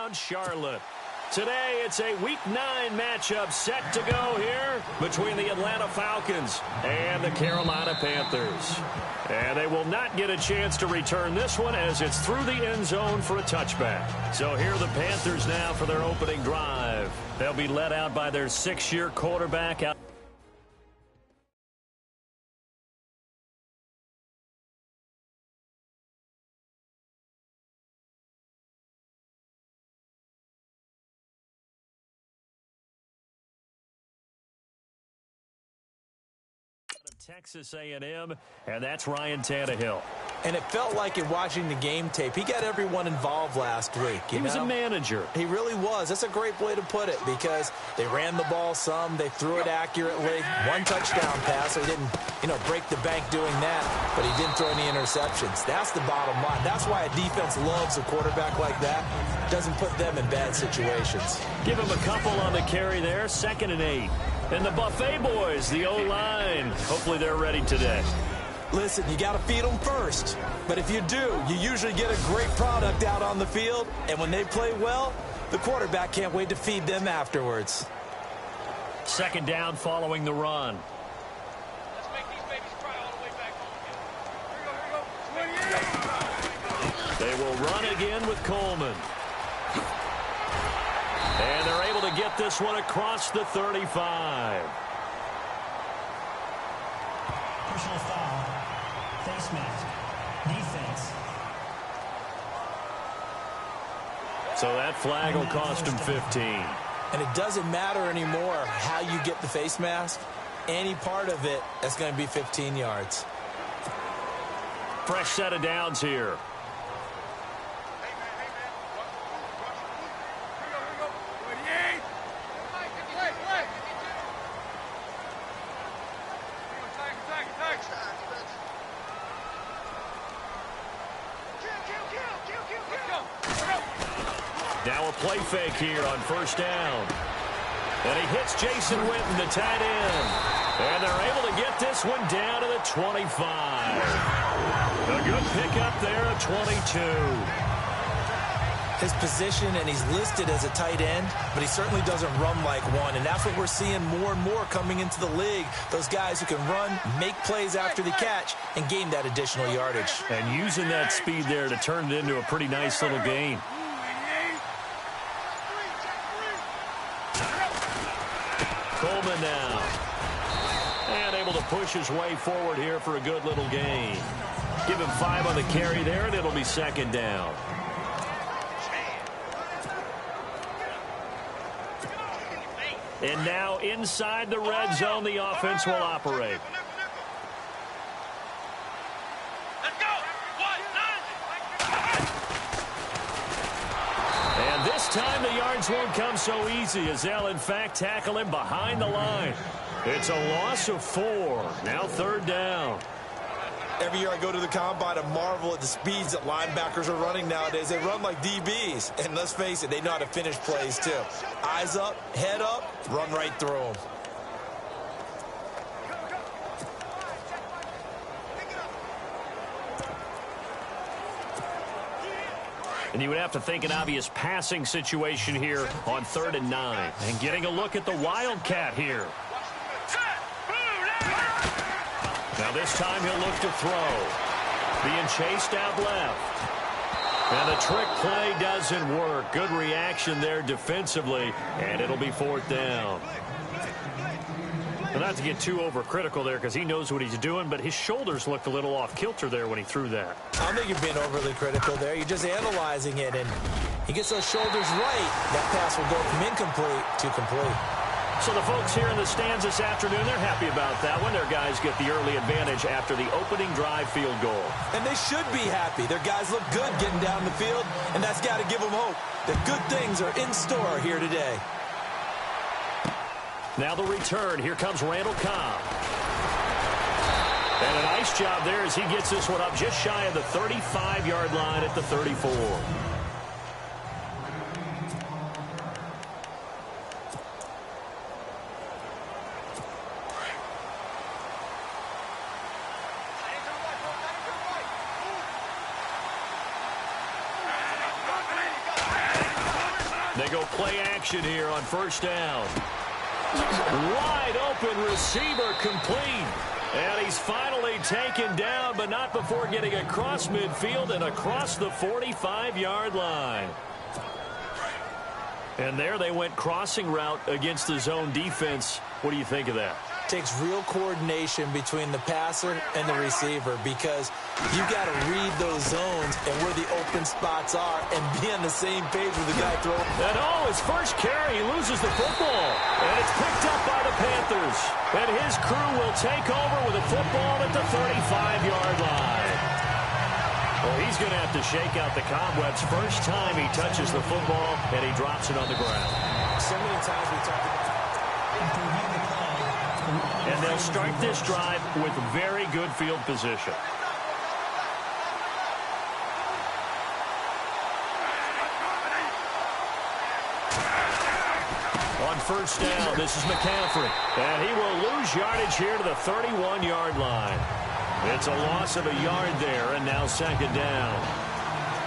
around Charlotte. Today, it's a Week 9 matchup set to go here between the Atlanta Falcons and the Carolina Panthers. And they will not get a chance to return this one as it's through the end zone for a touchback. So here are the Panthers now for their opening drive. They'll be led out by their 6-year quarterback out. Texas A&M, and that's Ryan Tannehill. And it felt like in watching the game tape, he got everyone involved last week. He was a manager. He really was. That's a great way to put it because they ran the ball some, they threw it accurately. One touchdown pass, so he didn't, break the bank doing that, but he didn't throw any interceptions. That's the bottom line. That's why a defense loves a quarterback like that. Doesn't put them in bad situations. Give him a couple on the carry there, 2nd and 8. And the Buffet boys, the O-line, hopefully they're ready today. Listen, you got to feed them first. But if you do, you usually get a great product out on the field. And when they play well, the quarterback can't wait to feed them afterwards. 2nd down following the run. Let's make these babies cry all the way back home again. They will run again with Coleman. And they're able to get this one across the 35. Personal foul. Face mask. Defense. So that flag will cost him 15. And it doesn't matter anymore how you get the face mask. Any part of it, that's going to be 15 yards. Fresh set of downs here. Now a play fake here on 1st down. And he hits Jason Witten, the tight end. And they're able to get this one down to the 25. A good pickup there at 22. His position, and he's listed as a tight end, but he certainly doesn't run like one. And that's what we're seeing more and more coming into the league. Those guys who can run, make plays after the catch, and gain that additional yardage. And using that speed there to turn it into a pretty nice little gain. Coleman now. And able to push his way forward here for a good little gain. Give him 5 on the carry there, and it'll be 2nd down. And now inside the red zone, the offense will operate. And this time the yards won't come so easy as they'll, in fact, tackle him behind the line. It's a loss of 4. Now 3rd down. Every year I go to the combine, I marvel at the speeds that linebackers are running nowadays. They run like DBs. And let's face it, they know how to finish plays too. Eyes up, head up, run right through them. And you would have to think an obvious passing situation here on 3rd and 9. And getting a look at the Wildcat here. Now this time he'll look to throw. Being chased out left. And the trick play doesn't work. Good reaction there defensively. And it'll be 4th down. Well, not to get too overcritical there because he knows what he's doing, but his shoulders looked a little off kilter there when he threw that. I don't think you're being overly critical there. You're just analyzing it, and he gets those shoulders right. That pass will go from incomplete to complete. So the folks here in the stands this afternoon, they're happy about that one. Their guys get the early advantage after the opening drive field goal. And they should be happy. Their guys look good getting down the field, and that's got to give them hope that good things are in store here today. Now the return. Here comes Randall Cobb. And a nice job there as he gets this one up just shy of the 35-yard line at the 34. They go play action here on first down. Wide open receiver complete. And he's finally taken down, but not before getting across midfield and across the 45-yard line. And there they went crossing route against the zone defense. What do you think of that? Takes real coordination between the passer and the receiver because you got to read those zones and where the open spots are and be on the same page with the guy throwing. And his first carry, he loses the football. And it's picked up by the Panthers. And his crew will take over with a football at the 35-yard line. Well, he's going to have to shake out the cobwebs. First time he touches the football, and he drops it on the ground. So many times we talked about. And they'll start this drive with very good field position. On first down, this is McCaffrey. And he will lose yardage here to the 31-yard line. It's a loss of a yard there, and now second down.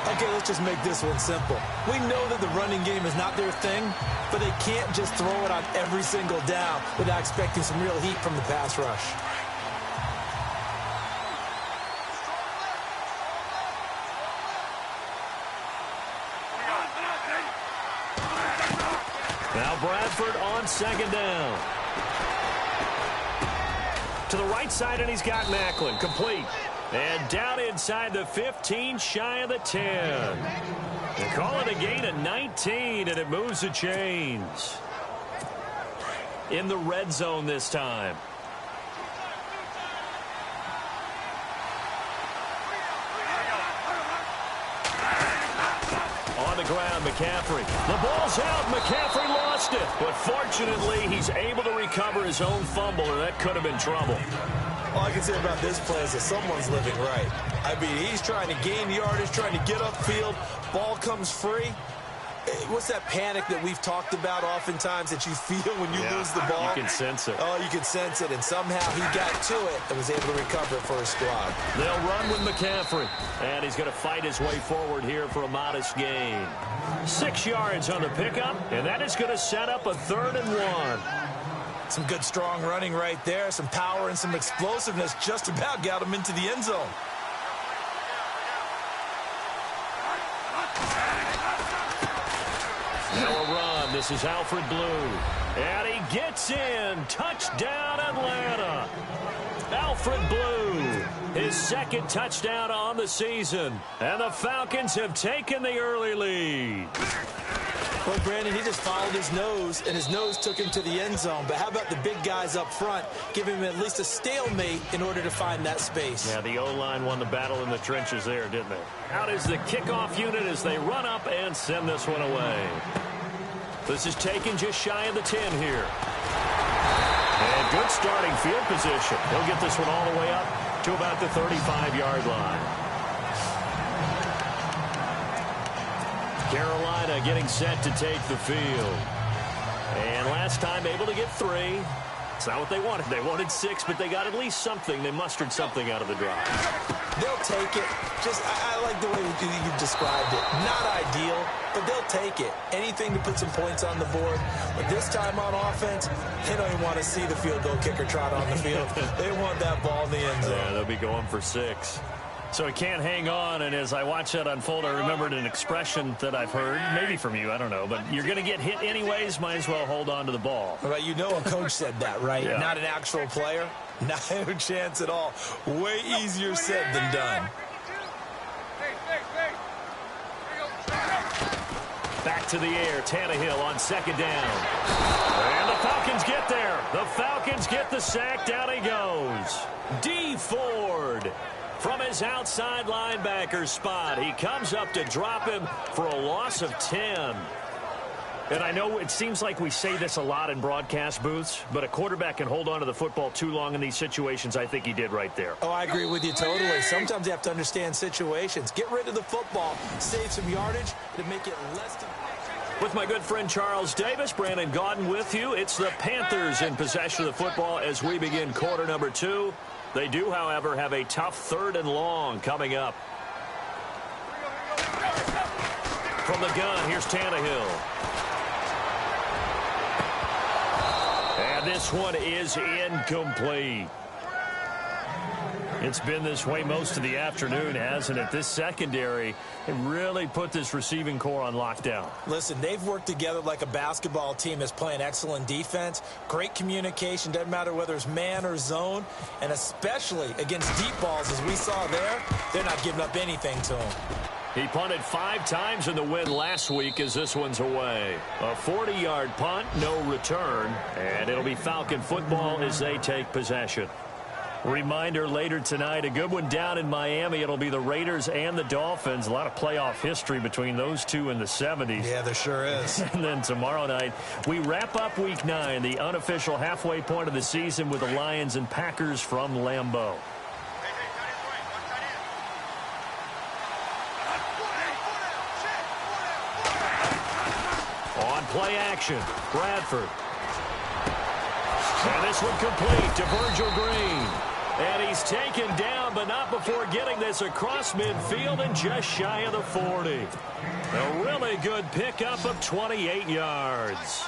Okay, let's just make this one simple. We know that the running game is not their thing, but they can't just throw it on every single down without expecting some real heat from the pass rush. Now Bradford on second down. To the right side, and he's got Macklin. Complete. And down inside the 15, shy of the 10. They call it a gain of 19, and it moves the chains. In the red zone this time. On the ground, McCaffrey. The ball's out. McCaffrey lost it. But fortunately, he's able to recover his own fumble, or that could have been trouble. All I can say about this play is that someone's living right. I mean, he's trying to gain yardage, trying to get upfield. Ball comes free. What's that panic that we've talked about oftentimes that you feel when you lose the ball? You can sense it. Oh, you can sense it. And somehow he got to it and was able to recover it for his squad. They'll run with McCaffrey. And he's going to fight his way forward here for a modest gain. 6 yards on the pickup, and that is going to set up a 3rd and 1. Some good, strong running right there. Some power and some explosiveness just about got him into the end zone. Now a run. This is Alfred Blue. And he gets in. Touchdown, Atlanta. Alfred Blue, his 2nd touchdown on the season. And the Falcons have taken the early lead. Well, Brandon, he just followed his nose, and his nose took him to the end zone. But how about the big guys up front, giving him at least a stalemate in order to find that space? Yeah, the O-line won the battle in the trenches there, didn't they? Out is the kickoff unit as they run up and send this one away. This is taken just shy of the 10 here. And good starting field position. He'll get this one all the way up to about the 35-yard line. Carolina getting set to take the field. And last time able to get 3. It's not what they wanted. They wanted 6, but they got at least something. They mustered something out of the drive. They'll take it. I like the way you described it. Not ideal, but they'll take it. Anything to put some points on the board. But this time on offense, they don't even want to see the field goal kicker trot on the field. They want that ball in the end zone. Yeah, they'll be going for 6. So he can't hang on, and as I watch that unfold, I remembered an expression that I've heard, maybe from you, I don't know, but you're going to get hit anyways, might as well hold on to the ball. Right, you know a coach said that, right? Yeah. Not an actual player. Not a chance at all. Way easier said than done. Back to the air, Tannehill on 2nd down. And the Falcons get there. The Falcons get the sack, down he goes. D. Ford. From his outside linebacker spot, he comes up to drop him for a loss of 10. And I know it seems like we say this a lot in broadcast booths, but a quarterback can hold on to the football too long in these situations. I think he did right there. Oh, I agree with you totally. Sometimes you have to understand situations. Get rid of the football, save some yardage to make it less. With my good friend Charles Davis, Brandon Gaudin with you. It's the Panthers in possession of the football as we begin quarter number 2. They do, however, have a tough 3rd and long coming up. From From the gun, here's Tannehill. And this one is incomplete. It's been this way most of the afternoon, hasn't it? This secondary, it really put this receiving core on lockdown. Listen, they've worked together like a basketball team that's playing excellent defense. Great communication, doesn't matter whether it's man or zone. And especially against deep balls, as we saw there, they're not giving up anything to them. He punted 5 times in the win last week as this one's away. A 40-yard punt, no return, and it'll be Falcon football as they take possession. Reminder later tonight, a good one down in Miami. It'll be the Raiders and the Dolphins. A lot of playoff history between those two in the 70s. Yeah, there sure is. And then tomorrow night, we wrap up Week 9, the unofficial halfway point of the season with the Lions and Packers from Lambeau. On play action, Bradford. And this one complete to Virgil Green. And he's taken down, but not before getting this across midfield and just shy of the 40. A really good pickup of 28 yards.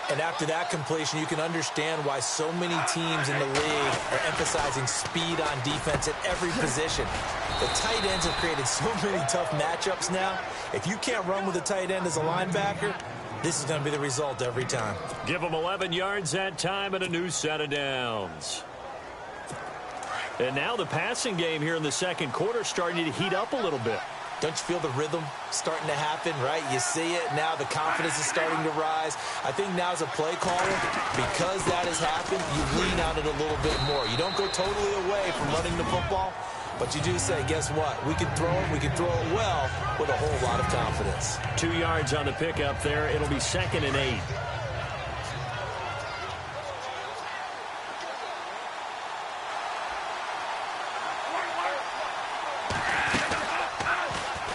And after that completion, you can understand why so many teams in the league are emphasizing speed on defense at every position. The tight ends have created so many tough matchups now. If you can't run with a tight end as a linebacker, this is going to be the result every time. Give them 11 yards that time and a new set of downs. And now the passing game here in the second quarter starting to heat up a little bit. Don't you feel the rhythm starting to happen, right? You see it now. The confidence is starting to rise. I think now as a play caller, because that has happened, you lean on it a little bit more. You don't go totally away from running the football, but you do say, guess what? We can throw it. We can throw it well with a whole lot of confidence. 2 yards on the pickup there. It'll be 2nd and 8.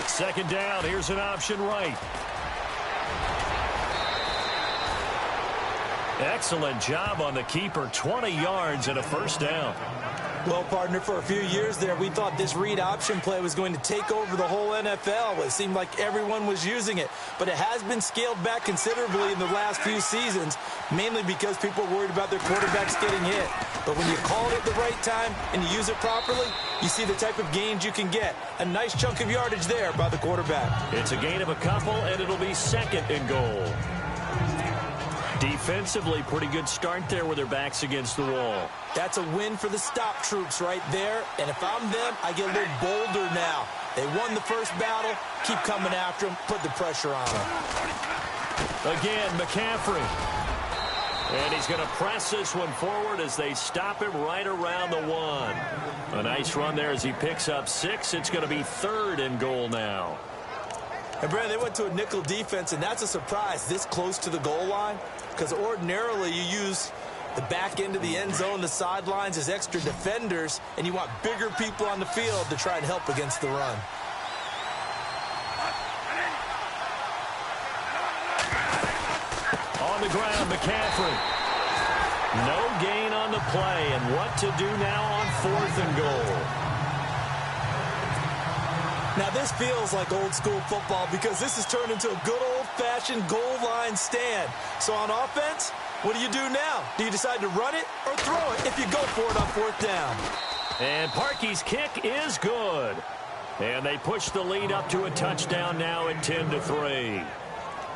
Second down, here's an option right. Excellent job on the keeper, 20 yards and a first down. Well, partner, for a few years there, we thought this read option play was going to take over the whole NFL. It seemed like everyone was using it, but it has been scaled back considerably in the last few seasons, mainly because people are worried about their quarterbacks getting hit. But when you call it at the right time and you use it properly, you see the type of gains you can get. A nice chunk of yardage there by the quarterback. It's a gain of a couple, and it'll be 2nd and goal. Defensively, pretty good start there with their backs against the wall. That's a win for the stop troops right there. And if I'm them, I get a little bolder now. They won the first battle. Keep coming after them. Put the pressure on them. Again, McCaffrey. And he's going to press this one forward as they stop him right around the 1. A nice run there as he picks up 6. It's going to be 3rd and goal now. And, Brad, they went to a nickel defense, and that's a surprise this close to the goal line, because ordinarily you use the back end of the end zone, the sidelines as extra defenders, and you want bigger people on the field to try and help against the run. On the ground, McCaffrey. No gain on the play, and what to do now on 4th and goal. Now, this feels like old-school football because this has turned into a good old-fashioned goal line stand. So on offense, what do you do now? Do you decide to run it or throw it if you go for it on 4th down? And Parkey's kick is good. And they push the lead up to a touchdown now at 10-3.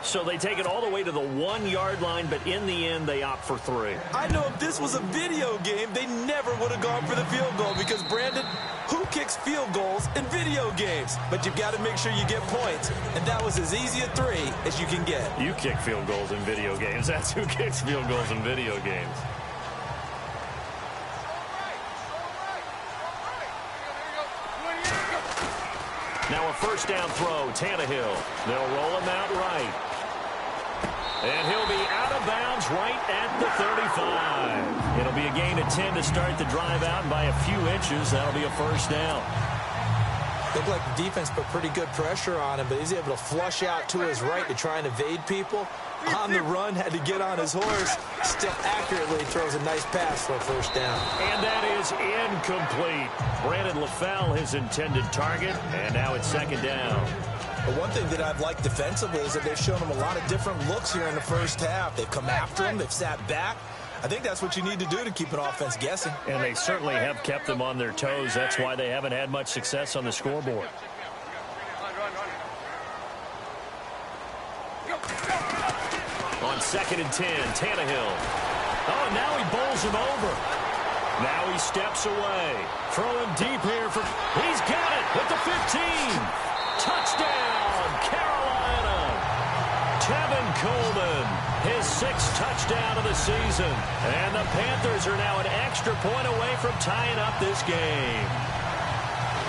So they take it all the way to the 1-yard line, but in the end, they opt for 3. I know if this was a video game, they never would have gone for the field goal because, Brandon, who kicks field goals in video games? But you've got to make sure you get points, and that was as easy a 3 as you can get. You kick field goals in video games. That's who kicks field goals in video games. Now a first down throw, Tannehill. They'll roll him out right. And he'll be out of bounds right at the 35. It'll be a gain of 10 to start the drive out, and by a few inches, that'll be a first down. Looked like the defense put pretty good pressure on him, but he's able to flush out to his right to try and evade people. On the run, had to get on his horse. Still accurately throws a nice pass for a first down. And that is incomplete. Brandon LaFell, his intended target, and now it's 2nd down. But one thing that I've liked defensively is that they've shown them a lot of different looks here in the first half. They've come after them. They've sat back. I think that's what you need to do to keep an offense guessing. And they certainly have kept them on their toes. That's why they haven't had much success on the scoreboard. On 2nd and 10, Tannehill. Oh, and now he bowls him over. Now he steps away. Throwing deep here for... He's got it at the 15. Touchdown, Carolina. Tevin Coleman, his 6th touchdown of the season. And the Panthers are now an extra point away from tying up this game.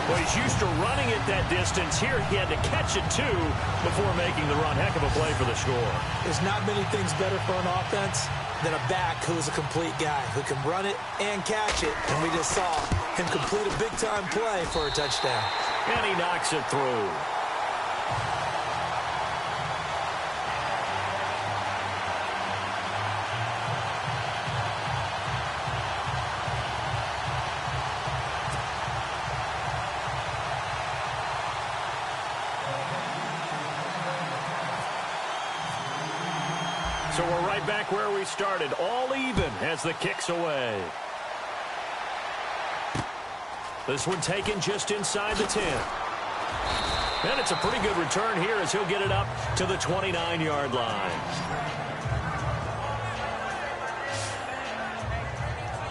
Well, he's used to running it that distance. Here he had to catch it, too, before making the run. Heck of a play for the score. There's not many things better for an offense than a back who is a complete guy who can run it and catch it. And we just saw him complete a big-time play for a touchdown. And he knocks it through. So we're right back where we started, all even as the kick's away. This one taken just inside the 10. And it's a pretty good return here as he'll get it up to the 29-yard line.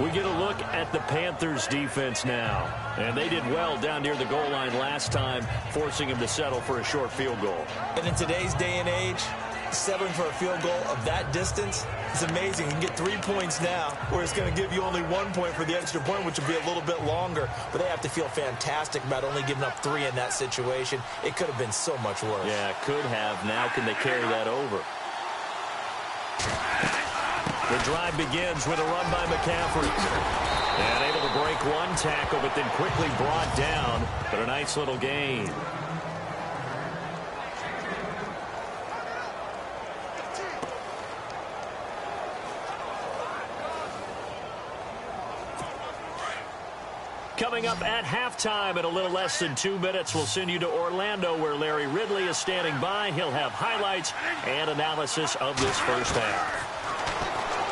We get a look at the Panthers defense now. And they did well down near the goal line last time, forcing him to settle for a short field goal. And in today's day and age, settling for a field goal of that distance is amazing. You can get 3 points now, where it's going to give you only 1 point for the extra point, which will be a little bit longer. But they have to feel fantastic about only giving up 3 in that situation. It could have been so much worse. Yeah, could have. Now can they carry that over? The drive begins with a run by McCaffrey. And able to break one tackle, but then quickly brought down. But a nice little gain. Coming up at halftime in a little less than 2 minutes, we'll send you to Orlando where Larry Ridley is standing by. He'll have highlights and analysis of this first half.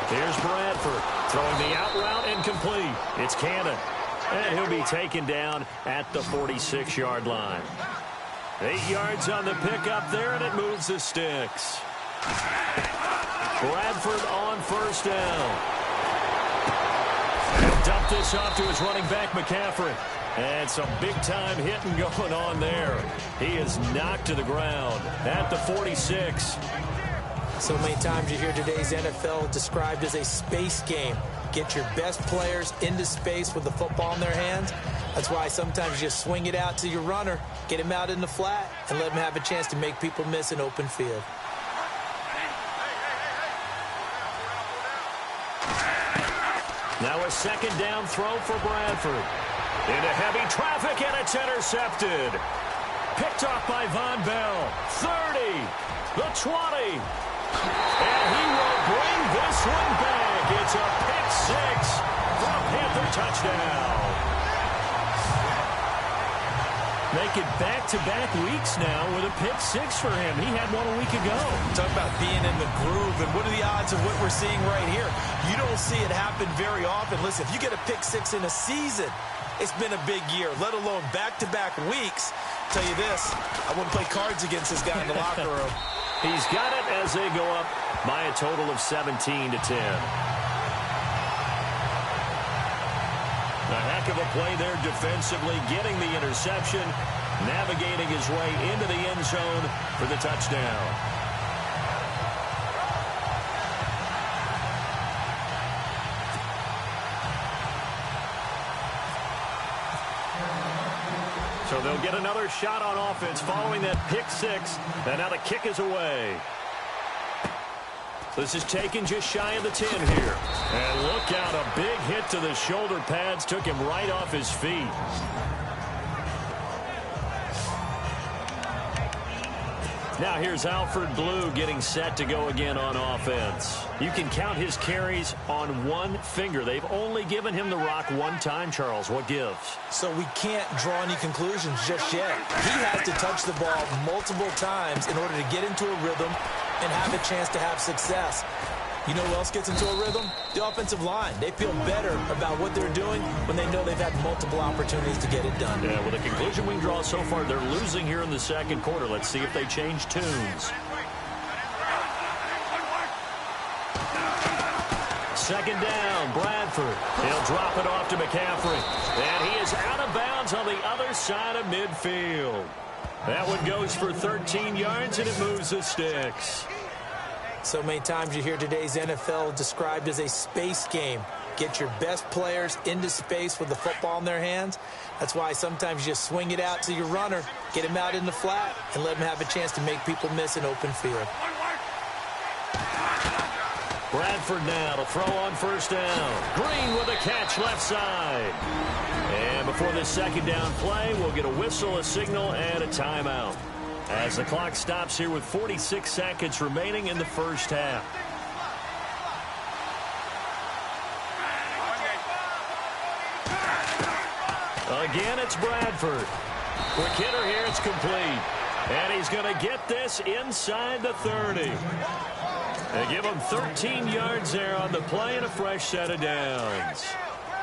Here's Bradford throwing the out route and complete. It's Cannon. And he'll be taken down at the 46-yard line. 8 yards on the pickup there, and it moves the sticks. Bradford on first down. He'll dump this off to his running back, McCaffrey. And some big-time hitting going on there. He is knocked to the ground at the 46. So many times you hear today's NFL described as a space game. Get your best players into space with the football in their hands. That's why sometimes you just swing it out to your runner, get him out in the flat, and let him have a chance to make people miss an open field. Now a second down throw for Bradford. Into heavy traffic, and it's intercepted. Picked off by Von Bell. 30, the 20. And he will bring this one back. It's a pick six for a Panther touchdown. Make it back-to-back weeks now with a pick six for him. He had one a week ago. Talk about being in the groove, and what are the odds of what we're seeing right here? You don't see it happen very often. Listen, if you get a pick six in a season, it's been a big year, let alone back-to-back weeks. Tell you this, I wouldn't play cards against this guy in the locker room. He's got it as they go up by a total of 17-10. A heck of a play there defensively, getting the interception, navigating his way into the end zone for the touchdown. So they'll get another shot on offense following that pick six, and now the kick is away. This is taken just shy of the 10 here. And look out, a big hit to the shoulder pads took him right off his feet. Now here's Alfred Blue getting set to go again on offense. You can count his carries on one finger. They've only given him the rock one time, Charles. What gives? So we can't draw any conclusions just yet. He has to touch the ball multiple times in order to get into a rhythm and have a chance to have success. You know who else gets into a rhythm? The offensive line. They feel better about what they're doing when they know they've had multiple opportunities to get it done. Yeah, well, the conclusion we can draw so far, they're losing here in the second quarter. Let's see if they change tunes. Second down, Bradford. He'll drop it off to McCaffrey. And he is out of bounds on the other side of midfield. That one goes for 13 yards, and it moves the sticks. So many times you hear today's NFL described as a space game. Get your best players into space with the football in their hands. That's why sometimes you just swing it out to your runner, get him out in the flat, and let him have a chance to make people miss an open field. Bradford now to throw on first down. Green with a catch left side. And before this second down play, we'll get a whistle, a signal, and a timeout, as the clock stops here with 46 seconds remaining in the first half. Again, it's Bradford. Quick hitter here, it's complete. And he's going to get this inside the 30. They give him 13 yards there on the play and a fresh set of downs.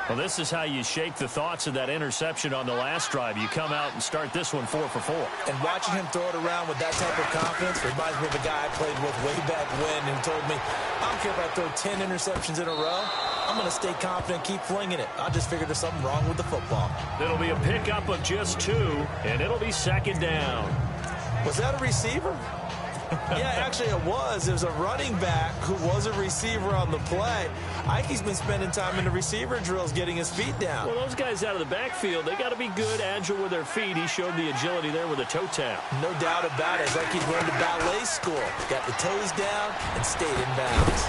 Well, this is how you shake the thoughts of that interception on the last drive. You come out and start this one 4 for 4. And watching him throw it around with that type of confidence reminds me of a guy I played with way back when who told me, I don't care if I throw 10 interceptions in a row. I'm going to stay confident, keep flinging it. I just figured there's something wrong with the football. It'll be a pickup of just 2, and it'll be second down. Was that a receiver? Yeah, actually it was. It was a running back who was a receiver on the play. Ikey's been spending time in the receiver drills getting his feet down. Well, those guys out of the backfield, they got to be good, agile with their feet. He showed the agility there with a toe tap. No doubt about it. It's like he's going to ballet school. Got the toes down and stayed in bounds.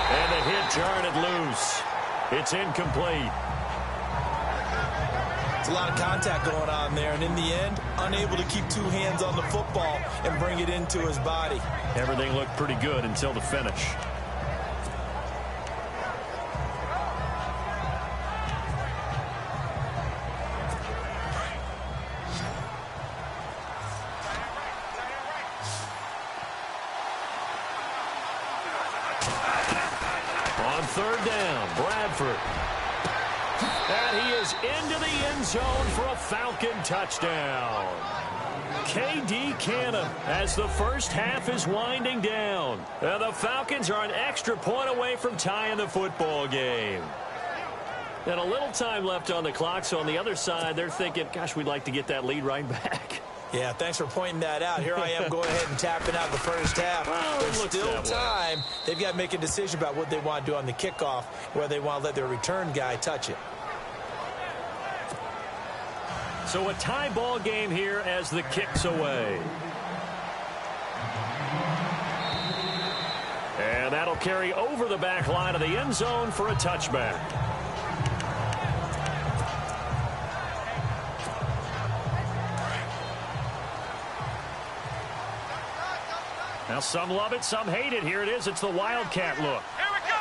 And the hit jarred it loose. It's incomplete. It's a lot of contact going on there, and in the end, unable to keep 2 hands on the football and bring it into his body. Everything looked pretty good until the finish. On third down, Bradford. And he is into the end zone for a Falcon touchdown. K.D. Cannon as the first half is winding down. And the Falcons are an extra point away from tying the football game. And a little time left on the clock, so on the other side, they're thinking, gosh, we'd like to get that lead right back. Yeah, thanks for pointing that out. Here I am going ahead and tapping out the first half. Well, There's still time. They've got to make a decision about what they want to do on the kickoff, whether they want to let their return guy touch it. So a tie ball game here as the kick's away. And that'll carry over the back line of the end zone for a touchback. Now some love it, some hate it. Here it is. It's the Wildcat look. Here we go.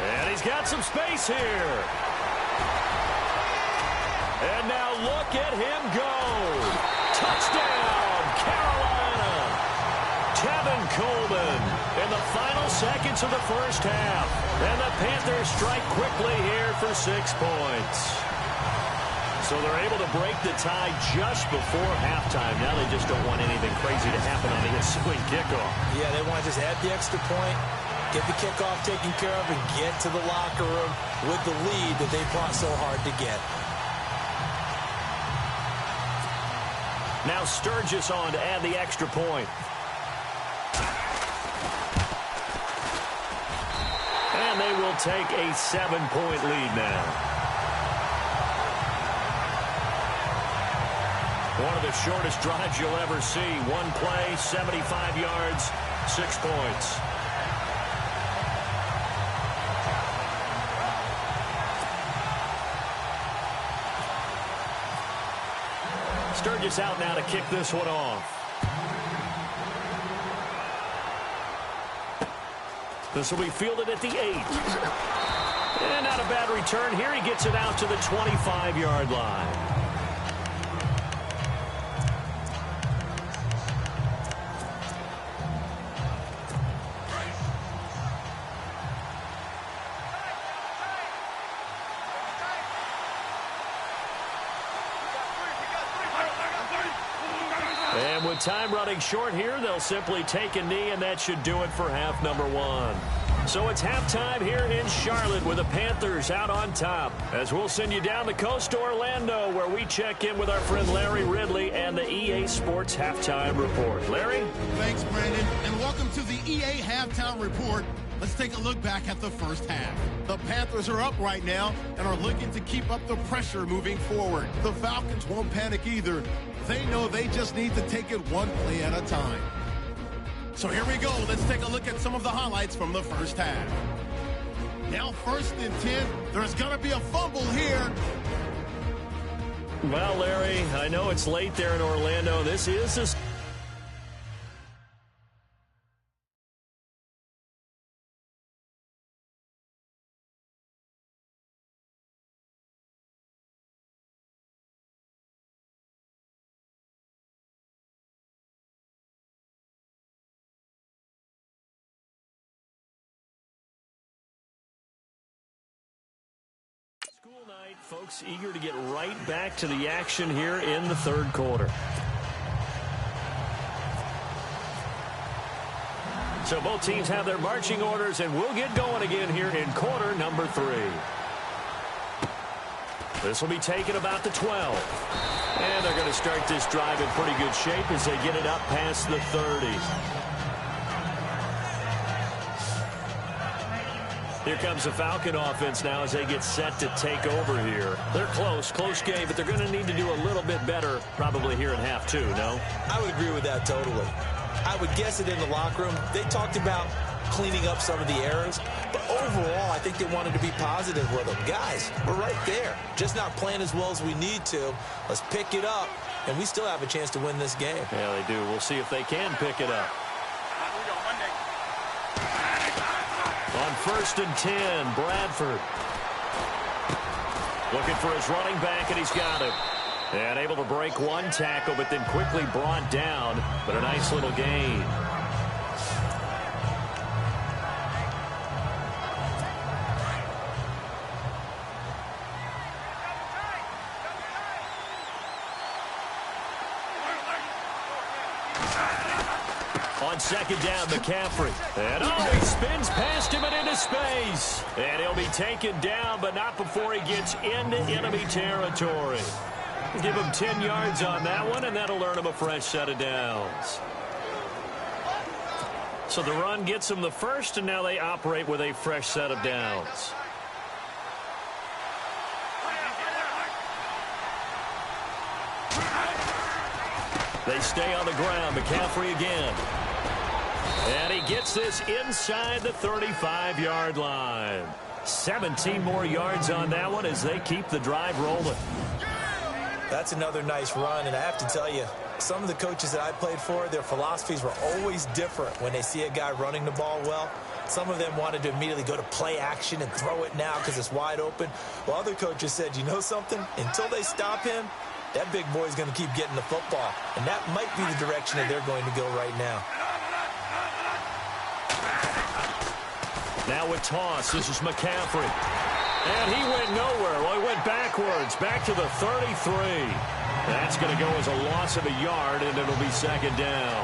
And he's got some space here. And now look at him go. Touchdown, Carolina. Tevin Coleman in the final seconds of the first half. And the Panthers strike quickly here for 6 points. So they're able to break the tie just before halftime. Now they just don't want anything crazy to happen on the ensuing kickoff. Yeah, they want to just add the extra point, get the kickoff taken care of, and get to the locker room with the lead that they fought so hard to get. Now Sturgis on to add the extra point. And they will take a 7-point lead now. One of the shortest drives you'll ever see. One play, 75 yards, 6 points. Sturgis out now to kick this one off. This will be fielded at the 8. And not a bad return here. He gets it out to the 25-yard line. And with time running short here, they'll simply take a knee, and that should do it for half number 1. So it's halftime here in Charlotte with the Panthers out on top. As we'll send you down the coast to Orlando, where we check in with our friend Larry Ridley and the EA Sports Halftime Report. Larry? Thanks, Brandon, and welcome to the EA Halftime Report. Let's take a look back at the first half. The Panthers are up right now and are looking to keep up the pressure moving forward. The Falcons won't panic either. They know they just need to take it one play at a time. So here we go. Let's take a look at some of the highlights from the first half. Now 1st and 10. There's going to be a fumble here. Well, Larry, I know it's late there in Orlando. This is a... School night, folks, eager to get right back to the action here in the third quarter. So both teams have their marching orders, and we'll get going again here in quarter number 3. This will be taken about the 12. And they're going to start this drive in pretty good shape as they get it up past the 30. Here comes the Falcon offense now as they get set to take over here. They're close game, but they're going to need to do a little bit better probably here in half 2, no? I would agree with that totally. I would guess it in the locker room. They talked about cleaning up some of the errors, but overall, I think they wanted to be positive with them. Guys, we're right there. Just not playing as well as we need to. Let's pick it up, and we still have a chance to win this game. Yeah, they do. We'll see if they can pick it up. On 1st and 10, Bradford. Looking for his running back, and he's got him. And able to break one tackle, but then quickly brought down. But a nice little gain. On 2nd down, McCaffrey. And he spins past him and into space. And he'll be taken down, but not before he gets into enemy territory. Give him 10 yards on that one, and that'll earn him a fresh set of downs. So the run gets them the first, and now they operate with a fresh set of downs. They stay on the ground. McCaffrey again. And he gets this inside the 35-yard line. 17 more yards on that one as they keep the drive rolling. That's another nice run, and I have to tell you, some of the coaches that I played for, their philosophies were always different when they see a guy running the ball well. Some of them wanted to immediately go to play action and throw it now because it's wide open. While other coaches said, you know something? Until they stop him, that big boy's going to keep getting the football. And that might be the direction that they're going to go right now. Now with toss, this is McCaffrey. And he went nowhere. Well, he went backwards, back to the 33. That's going to go as a loss of a yard, and it'll be 2nd down.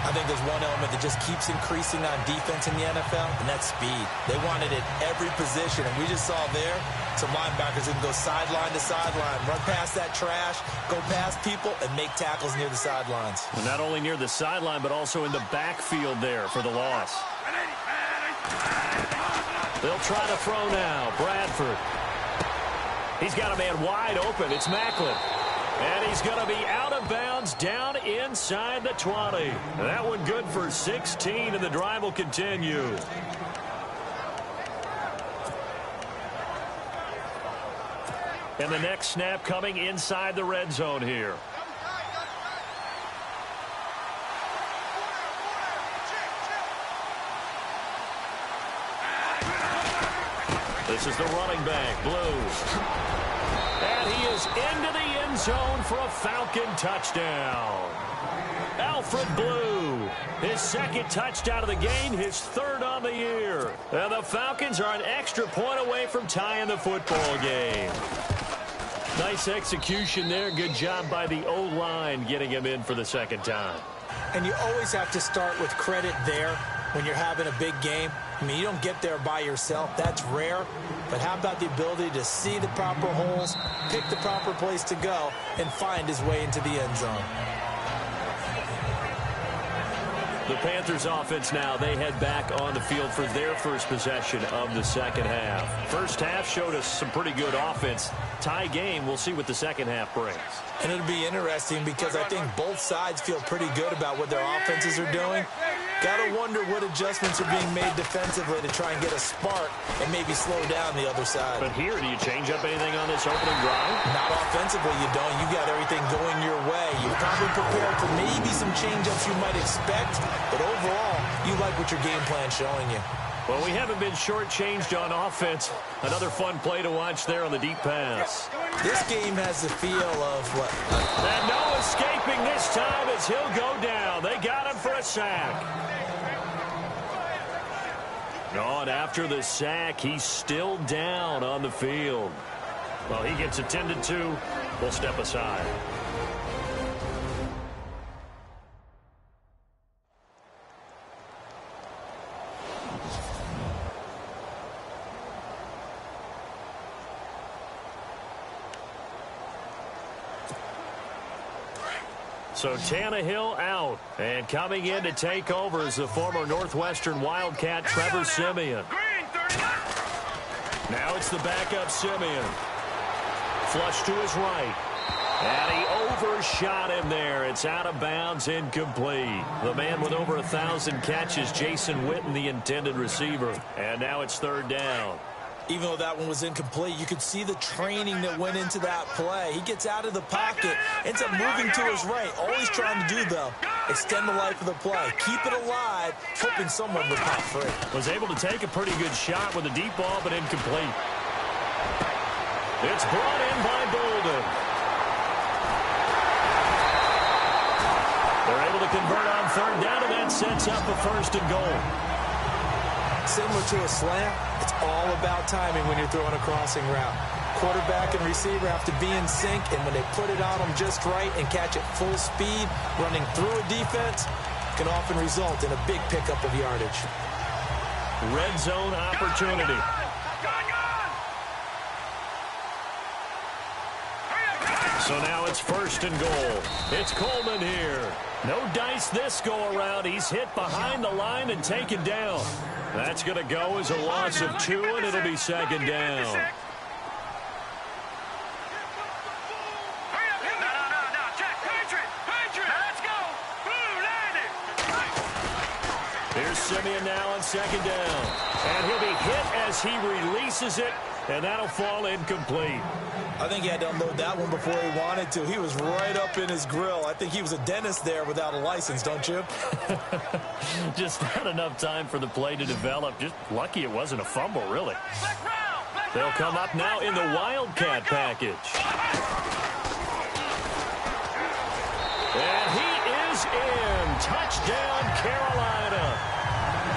I think there's one element that just keeps increasing on defense in the NFL, and that's speed. They want it at every position, and we just saw there some linebackers who can go sideline to sideline, run past that trash, go past people, and make tackles near the sidelines. Well, not only near the sideline, but also in the backfield there for the loss. They'll try to throw now. Bradford. He's got a man wide open. It's Macklin. And he's going to be out of bounds down inside the 20. That one good for 16, and the drive will continue. And the next snap coming inside the red zone here. This is the running back, Blue. And he is into the end zone for a Falcon touchdown. Alfred Blue, his second touchdown of the game, his third on the year. And the Falcons are an extra point away from tying the football game. Nice execution there. Good job by the O-line getting him in for the second time. And you always have to start with credit there when you're having a big game. I mean, you don't get there by yourself. That's rare. But how about the ability to see the proper holes, pick the proper place to go, and find his way into the end zone? The Panthers offense now, they head back on the field for their first possession of the second half. First half showed us some pretty good offense. Tie game, we'll see what the second half brings. And it'll be interesting because I think both sides feel pretty good about what their offenses are doing. Got to wonder what adjustments are being made defensively to try and get a spark and maybe slow down the other side. But here, do you change up anything on this opening drive? Not offensively, you don't. You got everything going your way. You're probably prepared for maybe some change-ups you might expect, but overall, you like what your game plan's showing you. Well, we haven't been shortchanged on offense. Another fun play to watch there on the deep pass. This game has the feel of what? And no escaping this time as he'll go down. They got him for a sack. No, and after the sack, he's still down on the field. Well, he gets attended to. We'll step aside. So Tannehill out, and coming in to take over is the former Northwestern Wildcat, Trevor Siemian. Now it's the backup Siemian. Flush to his right. And he overshot him there. It's out of bounds, incomplete. The man with over 1,000 catches, Jason Witten, the intended receiver. And now it's third down. Even though that one was incomplete, you could see the training that went into that play. He gets out of the pocket, ends up moving to his right. All he's trying to do, though, extend the life of the play. Keep it alive, hoping someone would pop free. Was able to take a pretty good shot with a deep ball, but incomplete. It's brought in by Bolden. They're able to convert on third down, and that sets up a first and goal. Similar to a slant, it's all about timing when you're throwing a crossing route. Quarterback and receiver have to be in sync, and when they put it on them just right and catch it full speed, running through a defense, can often result in a big pickup of yardage. Red zone opportunity. So now it's first and goal. It's Coleman here. No dice this go-around. He's hit behind the line and taken down. That's going to go as a loss of 2, and it'll be second down. Here's Siemian now on second down. And he'll be hit as he releases it, and that'll fall incomplete. I think he had to unload that one before he wanted to. He was right up in his grill. I think he was a dentist there without a license, don't you? Just not enough time for the play to develop. Just lucky it wasn't a fumble, really. They'll come up now in the Wildcat package. And he is in. Touchdown, Carolina.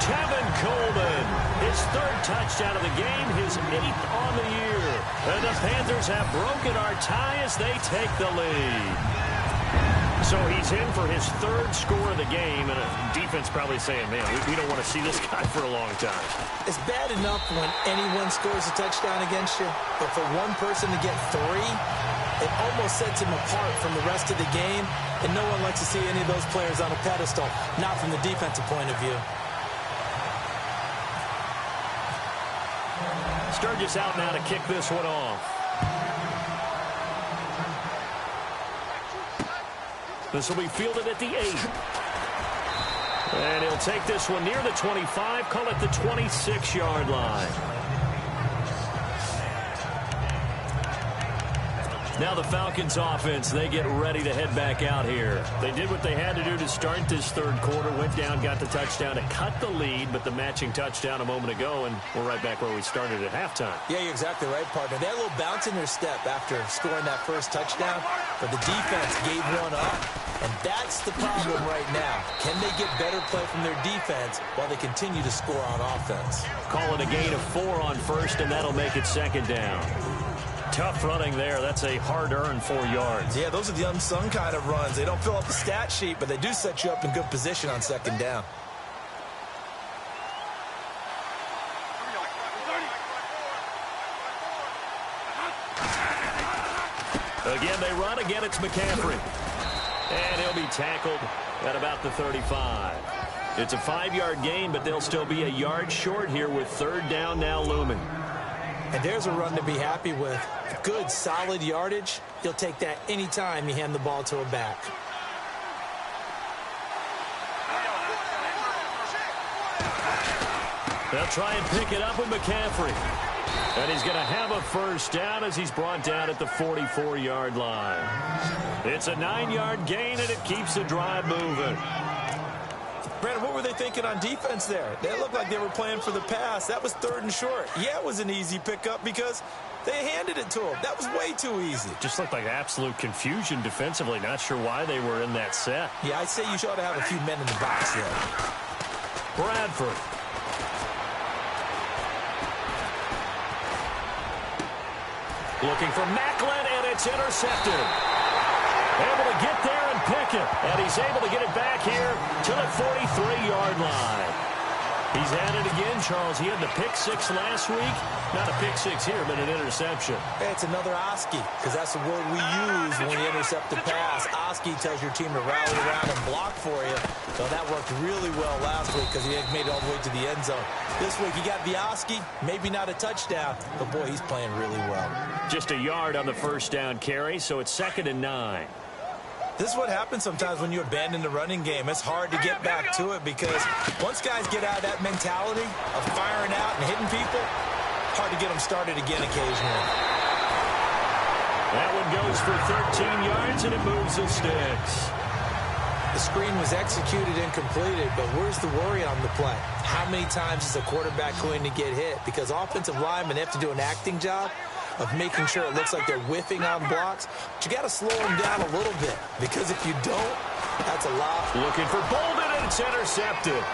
Tevin Coleman, his third touchdown of the game, his 8th on the year. And the Panthers have broken our tie as they take the lead. So he's in for his third score of the game, and defense probably saying, man, we don't want to see this guy for a long time. It's bad enough when anyone scores a touchdown against you, but for one person to get 3, it almost sets him apart from the rest of the game, and no one likes to see any of those players on a pedestal, not from the defensive point of view. Sturgis out now to kick this one off. This will be fielded at the 8. And he'll take this one near the 25, call it the 26-yard line. Now the Falcons offense, they get ready to head back out here. They did what they had to do to start this third quarter, went down, got the touchdown to cut the lead, but the matching touchdown a moment ago, and we're right back where we started at halftime. Yeah, you're exactly right, partner. They had a little bounce in their step after scoring that first touchdown, but the defense gave one up, and that's the problem right now. Can they get better play from their defense while they continue to score on offense? Call it a gain of 4 on first, and that'll make it second down. Tough running there. That's a hard-earned 4 yards. Yeah, those are the unsung kind of runs. They don't fill up the stat sheet, but they do set you up in good position on second down. Again, they run. Again, it's McCaffrey. And he'll be tackled at about the 35. It's a 5-yard gain, but they'll still be a yard short here with third down now looming. And there's a run to be happy with. Good, solid yardage. You'll take that anytime you hand the ball to a back. They'll try and pick it up with McCaffrey. And he's going to have a first down as he's brought down at the 44-yard line. It's a 9-yard gain, and it keeps the drive moving. Brandon, what were they thinking on defense there? They looked like they were playing for the pass. That was third and short. Yeah, it was an easy pickup because they handed it to him. That was way too easy. Just looked like absolute confusion defensively. Not sure why they were in that set. Yeah, I'd say you ought to have a few men in the box there. Bradford. Looking for Macklin, and it's intercepted. Able to get there and pick it. And he's able to get it back here to the 43-yard line. He's had it again, Charles. He had the pick 6 last week. Not a pick 6 here, but an interception. Hey, it's another Oski, because that's the word we use when you intercept the pass. Oski tells your team to rally around and block for you. So that worked really well last week because he made it all the way to the end zone. This week he got the Oski, maybe not a touchdown, but boy, he's playing really well. Just a yard on the first down carry, so it's 2nd and 9. This is what happens sometimes when you abandon the running game. It's hard to get back to it because once guys get out of that mentality of firing out and hitting people, hard to get them started again occasionally. That one goes for 13 yards, and it moves the sticks. The screen was executed and completed, but where's the worry on the play? How many times is a quarterback going to get hit? Because offensive linemen have to do an acting job of making sure it looks like they're whiffing on blocks. But you got to slow them down a little bit, because if you don't, that's a lot. Looking for Bolden, and it's intercepted.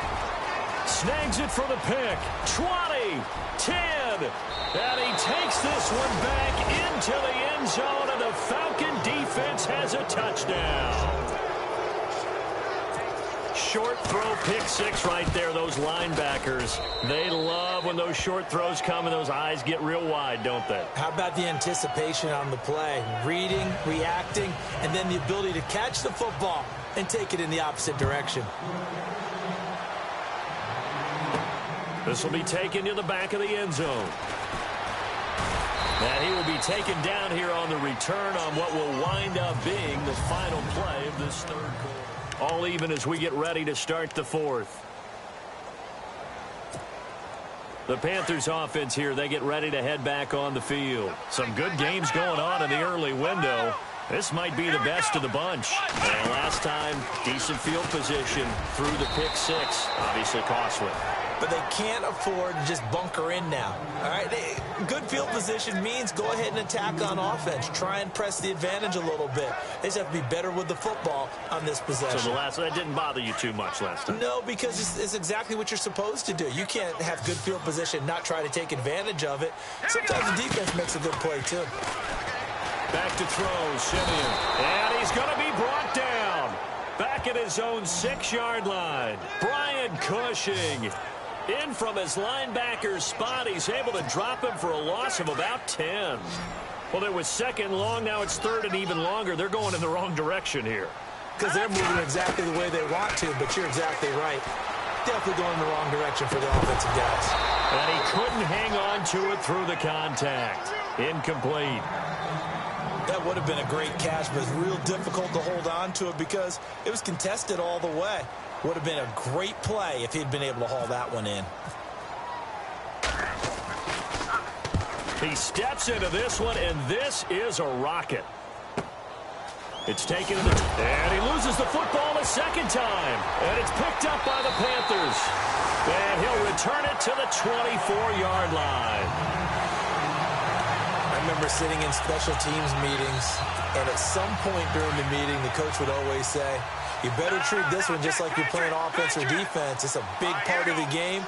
Snags it for the pick. 20, 10, and he takes this one back into the end zone, and the Falcon defense has a touchdown. Short throw, pick 6 right there. Those linebackers, they love when those short throws come and those eyes get real wide, don't they? How about the anticipation on the play? Reading, reacting, and then the ability to catch the football and take it in the opposite direction. This will be taken to the back of the end zone. And he will be taken down here on the return on what will wind up being the final play of this third quarter. All even as we get ready to start the fourth. The Panthers offense here, they get ready to head back on the field. Some good games going on in the early window. This might be the best of the bunch. And last time, decent field position through the pick 6. Obviously costly. But they can't afford to just bunker in now. All right, good field position means go ahead and attack on offense. Try and press the advantage a little bit. They just have to be better with the football on this possession. So that didn't bother you too much last time? No, because it's exactly what you're supposed to do. You can't have good field position, not try to take advantage of it. Sometimes the defense makes a good play, too. Back to throw, Simeon. And he's going to be brought down. Back at his own 6-yard line. Brian Cushing. In from his linebacker's spot, he's able to drop him for a loss of about 10. Well, it was 2nd long, now it's 3rd and even longer. They're going in the wrong direction here. Because they're moving exactly the way they want to, but you're exactly right. Definitely going in the wrong direction for the offensive guys. And he couldn't hang on to it through the contact. Incomplete. That would have been a great catch, but it's real difficult to hold on to it because it was contested all the way. Would have been a great play if he'd been able to haul that one in. He steps into this one, and this is a rocket. It's taken to the... And he loses the football a second time. And it's picked up by the Panthers. And he'll return it to the 24-yard line. I remember sitting in special teams meetings, and at some point during the meeting, the coach would always say, you better treat this one just like you're playing offense or defense. It's a big part of the game.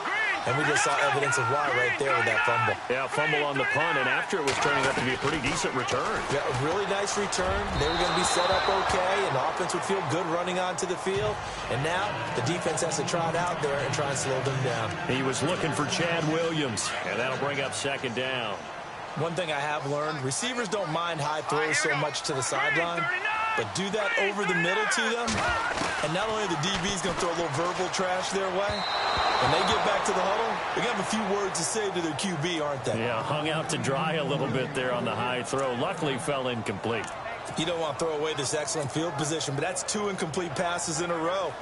And we just saw evidence of why right there with that fumble. Yeah, fumble on the punt, and after it was turning out to be a pretty decent return. Yeah, a really nice return. They were going to be set up okay, and the offense would feel good running onto the field. And now the defense has to trot out there and try and slow them down. He was looking for Chad Williams, and that'll bring up second down. One thing I have learned, receivers don't mind high throws so much to the sideline, but do that over the middle to them, and not only the DB's going to throw a little verbal trash their way, when they get back to the huddle, they're going to have a few words to say to their QB, aren't they? Yeah, hung out to dry a little bit there on the high throw. Luckily, fell incomplete. You don't want to throw away this excellent field position, but that's 2 incomplete passes in a row.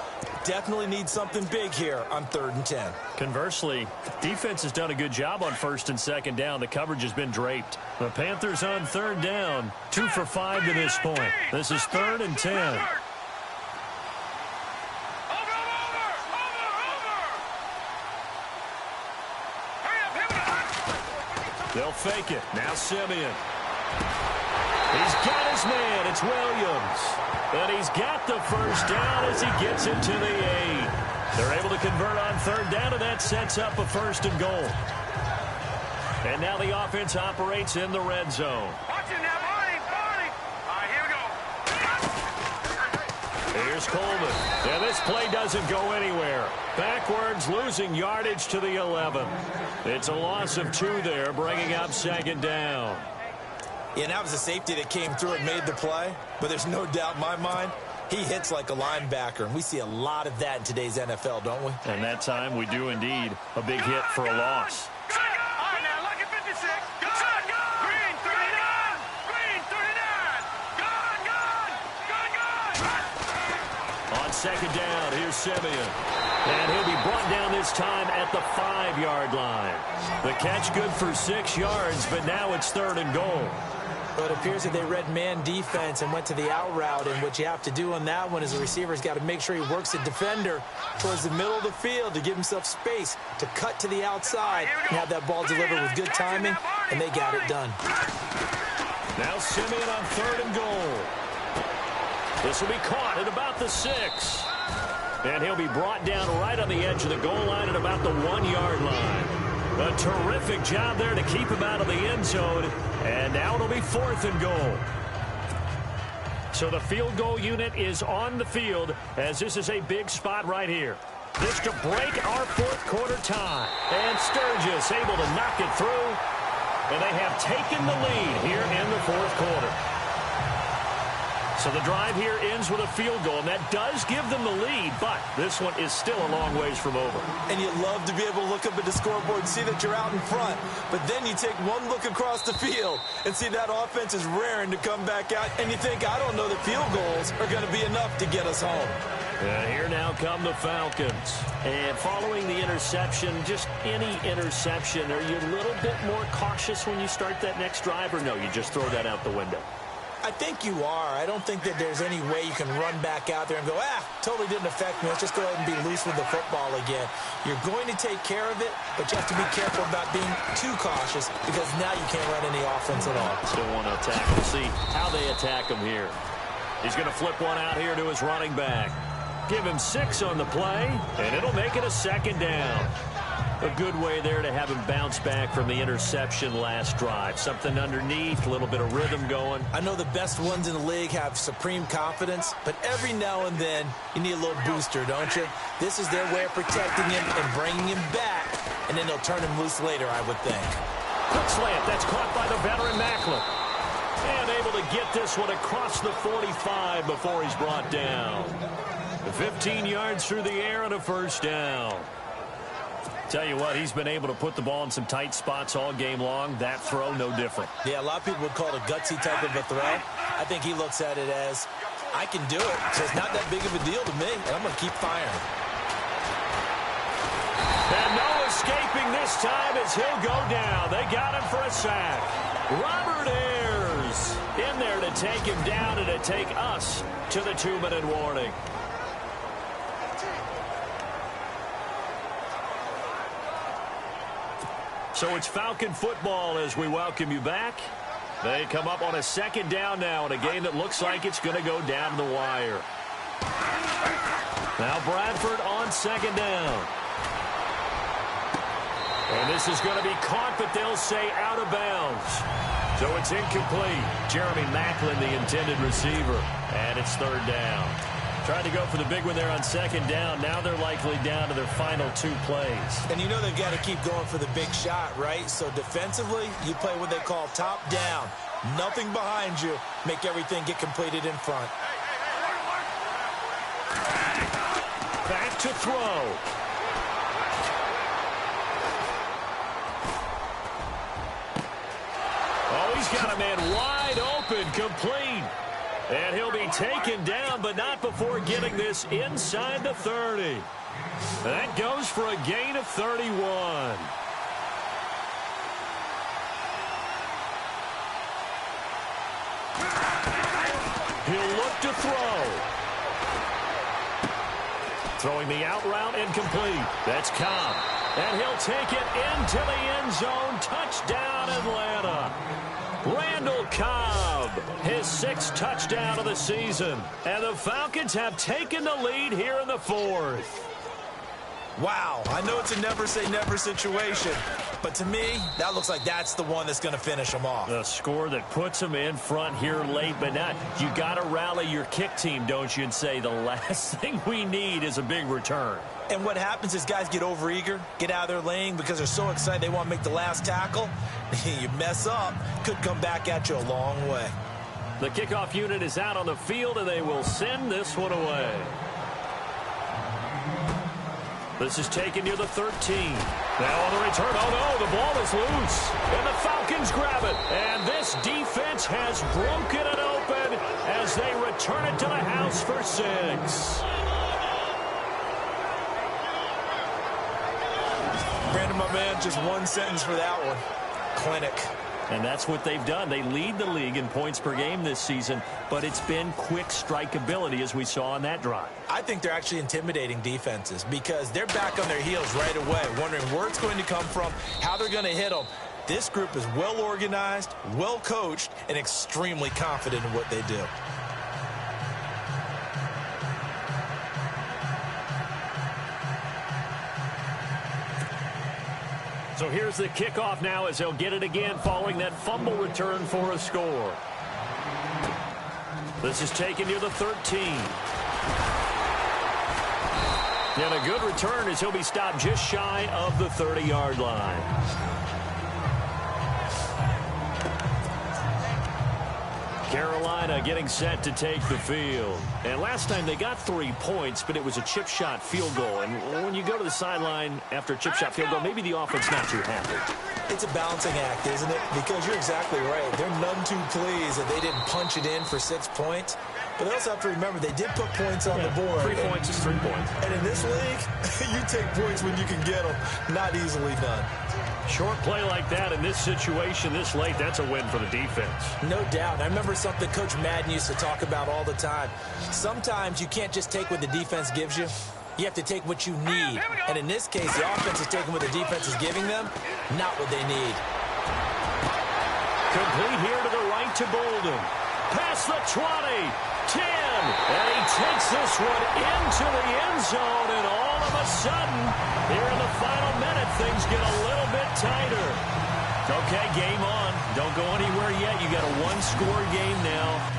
Definitely need something big here on 3rd and 10. Conversely, defense has done a good job on 1st and 2nd down. The coverage has been draped. The Panthers on 3rd down, 2 for 5 to this point. This is 3rd and 10. They'll fake it. Now Simeon. He's got his man. It's Williams. And he's got the first down as he gets it to the 8. They're able to convert on 3rd down, and that sets up a 1st and goal. And now the offense operates in the red zone. Watch it now, Barney. All right, here we go. Here's Coleman. And this play doesn't go anywhere. Backwards, losing yardage to the 11. It's a loss of 2 there, bringing up 2nd down. Yeah, that was a safety that came through and made the play, but there's no doubt in my mind, he hits like a linebacker, and we see a lot of that in today's NFL, don't we? And that time we do indeed. A big hit for a loss. All right, now, look at 56. Gone. Green, 39. Green, 39. Gone. On 2nd down, here's Simeon. And he'll be brought down this time at the 5-yard line. The catch good for 6 yards, but now it's 3rd and goal. But it appears that they read man defense and went to the out route, and what you have to do on that one is the receiver's got to make sure he works the defender towards the middle of the field to give himself space to cut to the outside and have that ball delivered with good timing, and they got it done. Now Simeon on 3rd and goal. This will be caught at about the 6. And he'll be brought down right on the edge of the goal line at about the 1-yard line. A terrific job there to keep him out of the end zone. And now it'll be 4th and goal. So the field goal unit is on the field as this is a big spot right here. This to break our 4th quarter tie. And Sturgis able to knock it through. And they have taken the lead here in the 4th quarter. So the drive here ends with a field goal, and that does give them the lead, but this one is still a long ways from over. And you'd love to be able to look up at the scoreboard and see that you're out in front, but then you take one look across the field and see that offense is raring to come back out, and you think, I don't know that field goals are going to be enough to get us home. Here now come the Falcons. And following the interception, just any interception, are you a little bit more cautious when you start that next drive, or no, you just throw that out the window? I think you are. I don't think that there's any way you can run back out there and go, totally didn't affect me. Let's just go ahead and be loose with the football again. You're going to take care of it, but you have to be careful about being too cautious because now you can't run any offense at all. Still want to attack. We'll see how they attack him here. He's going to flip one out here to his running back. Give him 6 on the play, and it'll make it a 2nd down. A good way there to have him bounce back from the interception last drive. Something underneath, a little bit of rhythm going. I know the best ones in the league have supreme confidence, but every now and then you need a little booster, don't you? This is their way of protecting him and bringing him back, and then they'll turn him loose later, I would think. Quick slant, that's caught by the veteran Macklin. And able to get this one across the 45 before he's brought down. 15 yards through the air and a 1st down. Tell you what, he's been able to put the ball in some tight spots all game long. That throw, no different. Yeah, a lot of people would call it a gutsy type of a throw. I think he looks at it as, I can do it, so it's not that big of a deal to me, and I'm going to keep firing. And no escaping this time as he'll go down. They got him for a sack. Robert Ayers Eagles in there to take him down and to take us to the 2-minute warning. So it's Falcon football as we welcome you back. They come up on a second down now in a game that looks like it's going to go down to the wire. Now Bradford on second down. And this is going to be caught, but they'll say out of bounds. So it's incomplete. Jeremy Maclin, the intended receiver. And it's third down. Tried to go for the big one there on second down. Now they're likely down to their final 2 plays. And you know they've got to keep going for the big shot, right? So defensively, you play what they call top down. Nothing behind you. Make everything get completed in front. Back to throw. Oh, he's got a man wide open, complete. And he'll be taken down, but not before getting this inside the 30. That goes for a gain of 31. He'll look to throw. Throwing the out route incomplete. That's Cobb. And he'll take it into the end zone. Touchdown, Atlanta. Randall Cobb, his 6th touchdown of the season. And the Falcons have taken the lead here in the 4th. Wow, I know it's a never-say-never situation, but to me, that looks like that's the one that's going to finish them off. The score that puts them in front here late, but not. You got to rally your kick team, don't you, and say the last thing we need is a big return. And what happens is guys get overeager, get out of their lane because they're so excited they want to make the last tackle. You mess up, could come back at you a long way. The kickoff unit is out on the field, and they will send this one away. This is taken near the 13. Now on the return, oh no, the ball is loose. And the Falcons grab it. And this defense has broken it open as they return it to the house for 6. Brandon, my man, just one sentence for that one. Clinic. And that's what they've done. They lead the league in points per game this season, but it's been quick strikeability as we saw on that drive. I think they're actually intimidating defenses because they're back on their heels right away, wondering where it's going to come from, how they're going to hit them. This group is well organized, well coached, and extremely confident in what they do. So here's the kickoff now as they'll get it again following that fumble return for a score. This is taken near the 13. And a good return as he'll be stopped just shy of the 30-yard line. Carolina getting set to take the field. And last time they got 3 points, but it was a chip shot field goal. And when you go to the sideline after a chip shot field goal, maybe the offense not too happy. It's a balancing act, isn't it? Because you're exactly right. They're none too pleased that they didn't punch it in for 6 points. But they also have to remember they did put points on the board. 3 points is 3 points. And in this league, you take points when you can get them. Not easily done. Short play like that in this situation this late, that's a win for the defense. No doubt. I remember something Coach Madden used to talk about all the time. Sometimes you can't just take what the defense gives you. You have to take what you need. And in this case, the offense is taking what the defense is giving them, not what they need. Complete here to the right to Bolden. Past the 20, 10, and he takes this one into the end zone, and all of a sudden, here in the final minute, things get a little bit tighter. Okay, game on. Don't go anywhere yet. You got a one-score game now.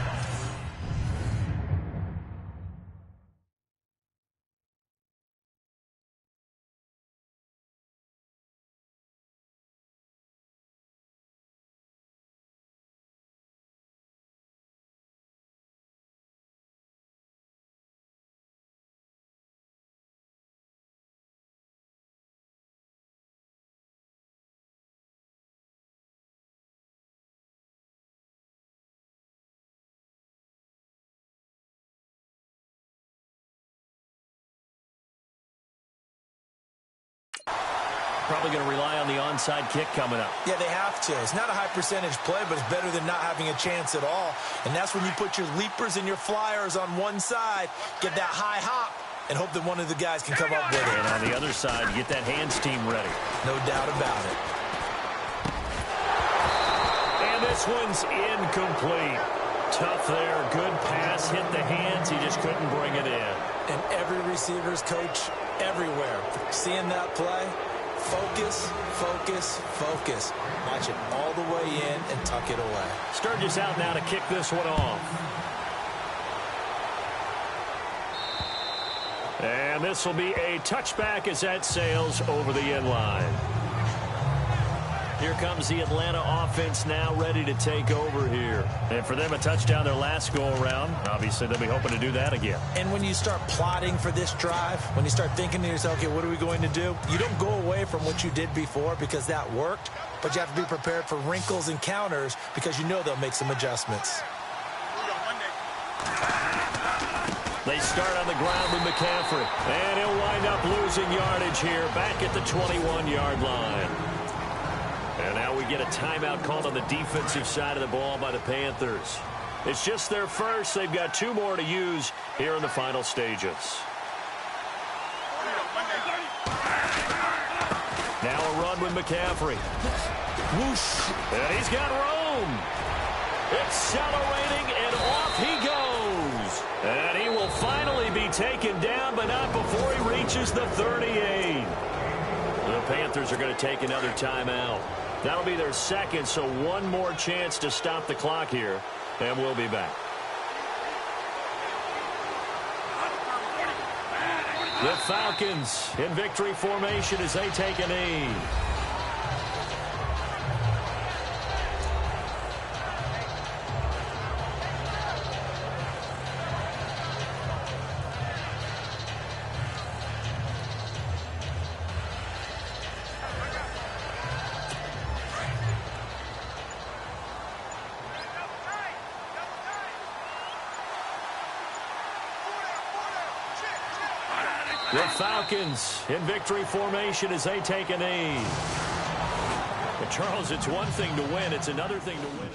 probably going to rely on the onside kick coming up. Yeah, they have to. It's not a high percentage play, but it's better than not having a chance at all. And that's when you put your leapers and your flyers on one side, get that high hop, and hope that one of the guys can come up with it. And on the other side, get that hands team ready. No doubt about it. And this one's incomplete. Tough there. Good pass. Hit the hands. He just couldn't bring it in. And every receiver's coach everywhere, seeing that play, focus, focus, focus. Watch it all the way in and tuck it away. Sturgis out now to kick this one off. And this will be a touchback as that sails over the end line. Here comes the Atlanta offense now ready to take over here. And for them, a touchdown their last go-around. Obviously, they'll be hoping to do that again. And when you start plotting for this drive, when you start thinking to yourself, okay, what are we going to do? You don't go away from what you did before because that worked, but you have to be prepared for wrinkles and counters because you know they'll make some adjustments. They start on the ground with McCaffrey. And he'll wind up losing yardage here back at the 21-yard line. And now we get a timeout called on the defensive side of the ball by the Panthers. It's just their first. They've got 2 more to use here in the final stages. Now a run with McCaffrey. Whoosh. And he's got room. Accelerating, and off he goes. And he will finally be taken down, but not before he reaches the 38. The Panthers are going to take another timeout. That'll be their second, so one more chance to stop the clock here, and we'll be back. The Falcons in victory formation as they take a knee. The Falcons in victory formation as they take a knee. But Charles, it's one thing to win. It's another thing to win.